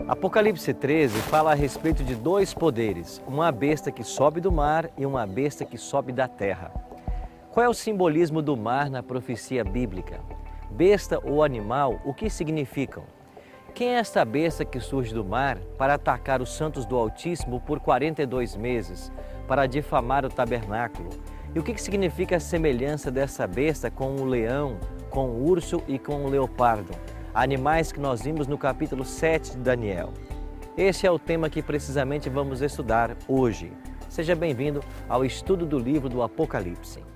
Apocalipse 13 fala a respeito de dois poderes, uma besta que sobe do mar e uma besta que sobe da terra. Qual é o simbolismo do mar na profecia bíblica? Besta ou animal, o que significam? Quem é esta besta que surge do mar para atacar os santos do Altíssimo por 42 meses, para difamar o tabernáculo? E o que significa a semelhança dessa besta com o leão, com o urso e com o leopardo? Animais que nós vimos no capítulo 7 de Daniel. Este é o tema que precisamente vamos estudar hoje. Seja bem-vindo ao estudo do livro do Apocalipse.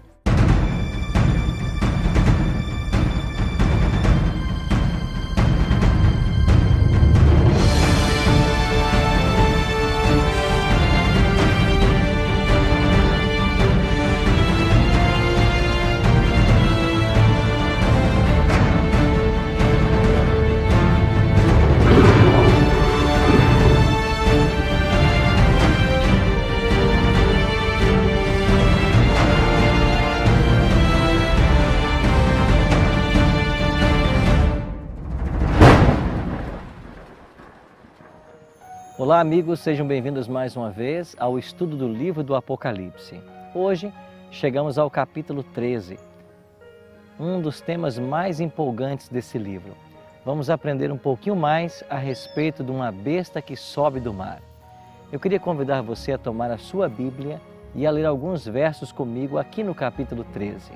Olá amigos, sejam bem-vindos mais uma vez ao estudo do livro do Apocalipse. Hoje chegamos ao capítulo 13, um dos temas mais empolgantes desse livro. Vamos aprender um pouquinho mais a respeito de uma besta que sobe do mar. Eu queria convidar você a tomar a sua Bíblia e a ler alguns versos comigo aqui no capítulo 13.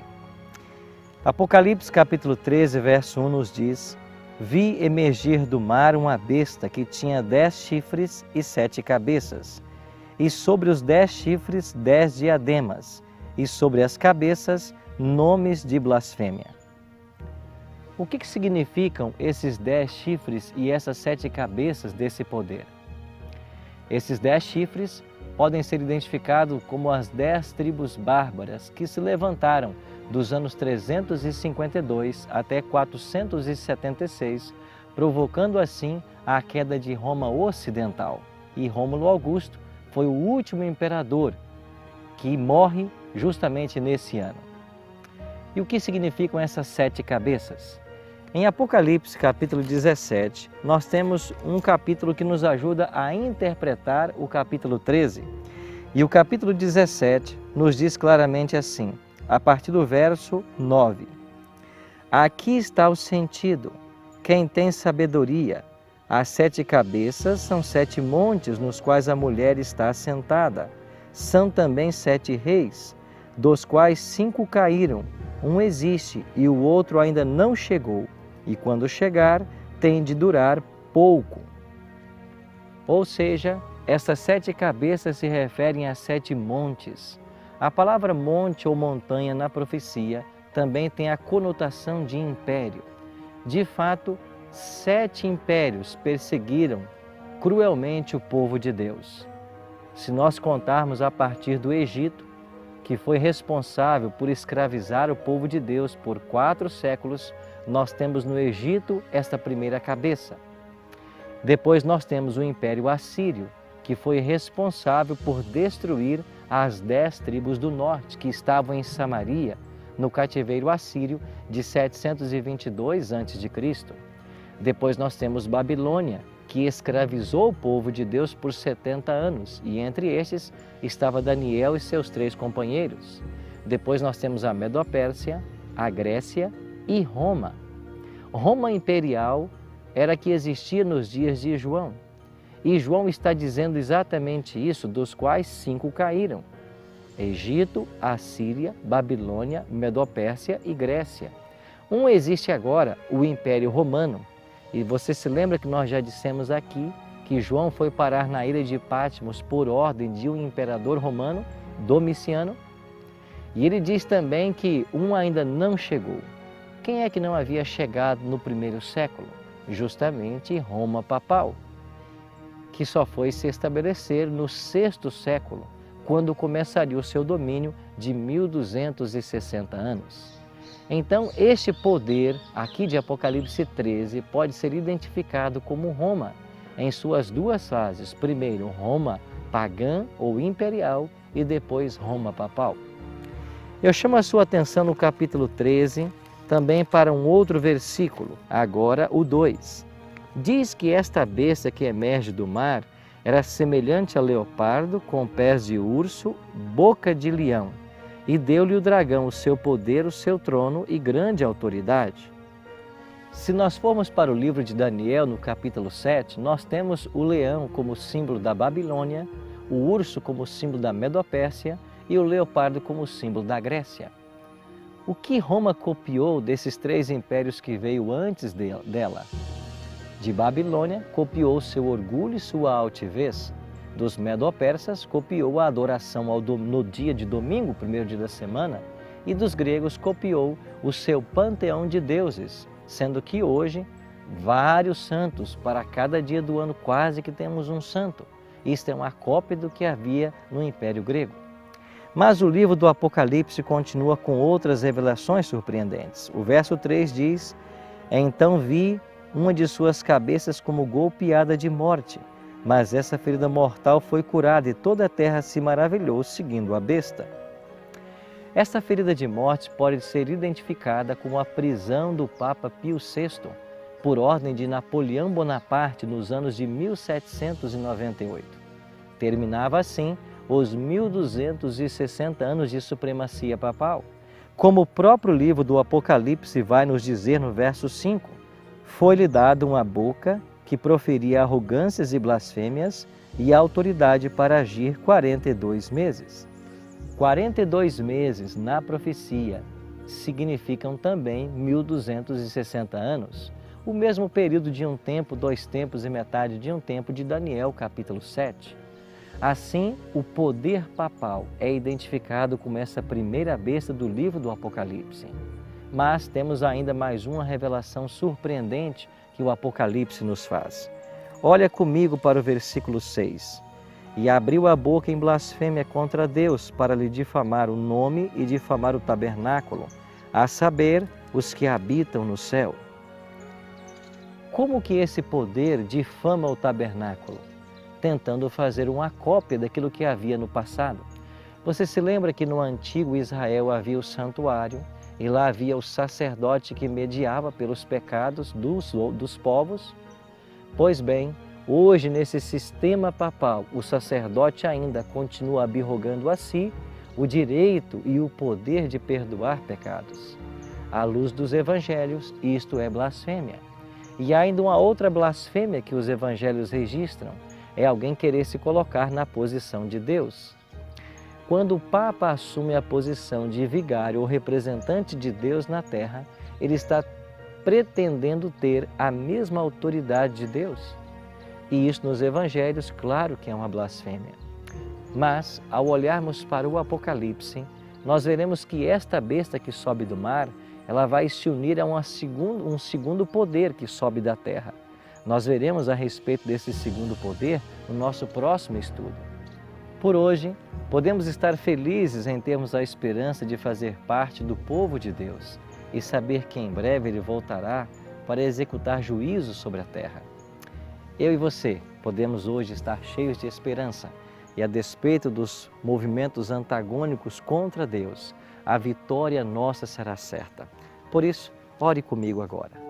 Apocalipse capítulo 13, verso 1 nos diz: Vi emergir do mar uma besta que tinha 10 chifres e 7 cabeças, e sobre os 10 chifres 10 diademas, e sobre as cabeças nomes de blasfêmia. O que significam esses 10 chifres e essas 7 cabeças desse poder? Esses 10 chifres podem ser identificados como as 10 tribos bárbaras que se levantaram dos anos 352 até 476, provocando assim a queda de Roma Ocidental. E Rômulo Augusto foi o último imperador que morre justamente nesse ano. E o que significam essas 7 cabeças? Em Apocalipse capítulo 17, nós temos um capítulo que nos ajuda a interpretar o capítulo 13. E o capítulo 17 nos diz claramente assim, a partir do verso 9. Aqui está o sentido. Quem tem sabedoria, as 7 cabeças são 7 montes nos quais a mulher está assentada. São também 7 reis, dos quais 5 caíram. Um existe e o outro ainda não chegou. E quando chegar, tem de durar pouco. Ou seja, essas 7 cabeças se referem a 7 montes. A palavra monte ou montanha na profecia também tem a conotação de império. De fato, 7 impérios perseguiram cruelmente o povo de Deus. Se nós contarmos a partir do Egito, que foi responsável por escravizar o povo de Deus por 4 séculos, nós temos no Egito esta primeira cabeça. Depois nós temos o Império Assírio, que foi responsável por destruir as 10 tribos do norte que estavam em Samaria, no cativeiro assírio de 722 a.C. Depois nós temos Babilônia, que escravizou o povo de Deus por 70 anos, e entre estes estava Daniel e seus 3 companheiros. Depois nós temos a Medo-Pérsia, a Grécia e Roma. Roma imperial era a que existia nos dias de João. E João está dizendo exatamente isso, dos quais 5 caíram. Egito, Assíria, Babilônia, Medo-Pérsia e Grécia. Um existe agora, o Império Romano. E você se lembra que nós já dissemos aqui que João foi parar na ilha de Patmos por ordem de um imperador romano, Domiciano. E ele diz também que um ainda não chegou. Quem é que não havia chegado no primeiro século? Justamente Roma papal, que só foi se estabelecer no 6º século, quando começaria o seu domínio de 1260 anos. Então, este poder aqui de Apocalipse 13 pode ser identificado como Roma, em suas 2 fases. Primeiro, Roma pagã ou imperial e depois Roma papal. Eu chamo a sua atenção no capítulo 13 também para um outro versículo, agora o 2. Diz que esta besta que emerge do mar era semelhante a leopardo, com pés de urso, boca de leão, e deu-lhe o dragão o seu poder, o seu trono e grande autoridade. Se nós formos para o livro de Daniel, no capítulo 7, nós temos o leão como símbolo da Babilônia, o urso como símbolo da Medopérsia e o leopardo como símbolo da Grécia. O que Roma copiou desses três impérios que veio antes dela? De Babilônia, copiou seu orgulho e sua altivez. Dos Medo-Persas, copiou a adoração no dia de domingo, primeiro dia da semana. E dos gregos, copiou o seu panteão de deuses, sendo que hoje, vários santos, para cada dia do ano quase que temos um santo. Isto é uma cópia do que havia no Império Grego. Mas o livro do Apocalipse continua com outras revelações surpreendentes. O verso 3 diz: Então vi uma de suas cabeças como golpeada de morte, mas essa ferida mortal foi curada e toda a terra se maravilhou seguindo a besta. Esta ferida de morte pode ser identificada como a prisão do Papa Pio VI, por ordem de Napoleão Bonaparte nos anos de 1798. Terminava assim os 1260 anos de supremacia papal. Como o próprio livro do Apocalipse vai nos dizer no verso 5, foi-lhe dada uma boca que proferia arrogâncias e blasfêmias e autoridade para agir 42 meses. 42 meses na profecia significam também 1260 anos, o mesmo período de um tempo, 2 tempos e metade de um tempo de Daniel, capítulo 7. Assim, o poder papal é identificado como essa primeira besta do livro do Apocalipse. Mas temos ainda mais uma revelação surpreendente que o Apocalipse nos faz. Olha comigo para o versículo 6. E abriu a boca em blasfêmia contra Deus para lhe difamar o nome e difamar o tabernáculo, a saber, os que habitam no céu. Como que esse poder difama o tabernáculo? Tentando fazer uma cópia daquilo que havia no passado. Você se lembra que no antigo Israel havia o santuário, e lá havia o sacerdote que mediava pelos pecados dos povos? Pois bem, hoje nesse sistema papal, o sacerdote ainda continua abirrogando a si o direito e o poder de perdoar pecados. À luz dos evangelhos, isto é blasfêmia. E há ainda uma outra blasfêmia que os evangelhos registram, é alguém querer se colocar na posição de Deus. Quando o Papa assume a posição de vigário ou representante de Deus na terra, ele está pretendendo ter a mesma autoridade de Deus. E isso nos evangelhos, claro que é uma blasfêmia. Mas, ao olharmos para o Apocalipse, nós veremos que esta besta que sobe do mar, ela vai se unir a um segundo poder que sobe da terra. Nós veremos a respeito desse segundo poder no nosso próximo estudo. Por hoje, podemos estar felizes em termos a esperança de fazer parte do povo de Deus e saber que em breve Ele voltará para executar juízo sobre a terra. Eu e você podemos hoje estar cheios de esperança e, a despeito dos movimentos antagônicos contra Deus, a vitória nossa será certa. Por isso, ore comigo agora.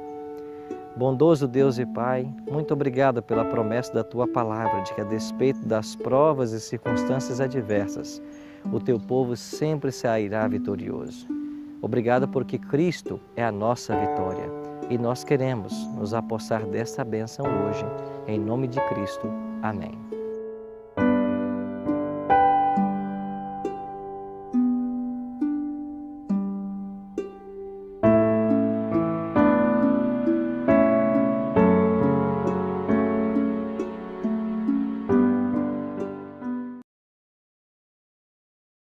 Bondoso Deus e Pai, muito obrigado pela promessa da Tua Palavra de que, a despeito das provas e circunstâncias adversas, o Teu povo sempre sairá vitorioso. Obrigado porque Cristo é a nossa vitória e nós queremos nos apossar dessa bênção hoje. Em nome de Cristo. Amém.